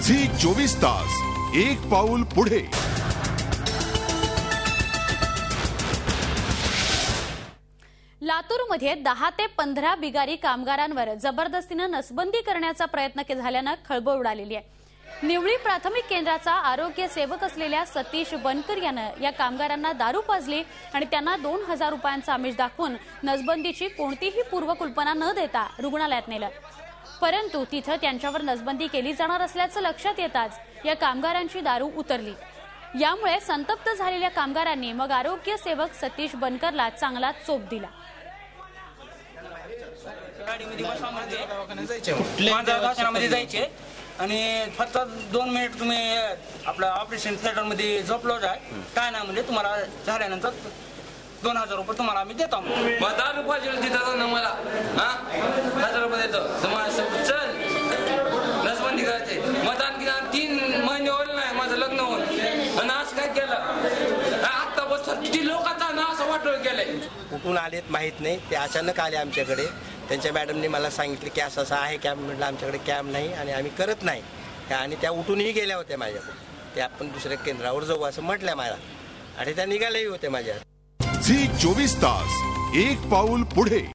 Zee 24 तास एक पाऊल पुढे। लातूरमध्ये 10 ते 15 बिगारी कामगारांवर जबरदस्तीने नसबंदी करण्याचा प्रयत्न झाल्याने खळबळ उडालेली आहे। निवळी प्राथमिक केंद्राचा आरोग्य सेवक असलेल्या सतीश बनकर यानं या कामगारांना दारू पाजली आणि त्यांना 2000 रुपयांचा आमिष दाखवून नसबंदीची कोणतीही पूर्वकल्पना न देता रुग्णालयात नेलं। परंतु तिथे त्यांच्यावर नसबंदी केली जाणार असल्याचं लक्षात येताच या कामगारांची दारू उतरली। यामुळे संतप्त झालेल्या कामगारांनी मग आरोग्य सेवक सतीश बनकरला चांगला चोप दिला। जायचे आणि फक्त 2 मिनिट तुम्ही आपल्या ऑपरेशन थिएटर मध्ये झोपलो जाय काय ना म्हणजे तुम्हाला झाल्यानंतर 2000 रुपये तुम्हाला आम्ही देतो। 10 रुपये देतात ना मला, 1000 रुपये देतो तुम्हाला। चल नसबंदी करायचे मतदान किती 3 महिने होईल नाही माझं लग्न होऊन आणि असं काय केलं। आता बस किती लोकांचा नाव असं वाटोळ केलंय। कुठून आलेत माहित नाही, ते अचानक आले आमच्याकडे। त्यांच्या मॅडमने मला सांगितलं की असं असं आहे कॅम्प। म्हटलं आमच्याकडे कॅम्प नाही आणि आम्ही करत नाही, आणि त्या उठूनही गेल्या होत्या माझ्याकडे। ते आपण दुसऱ्या केंद्रावर जाऊ असं म्हटलं मला आणि त्या निघाल्याही होत्या माझ्या। झी 24 तास एक पाऊल पुढे।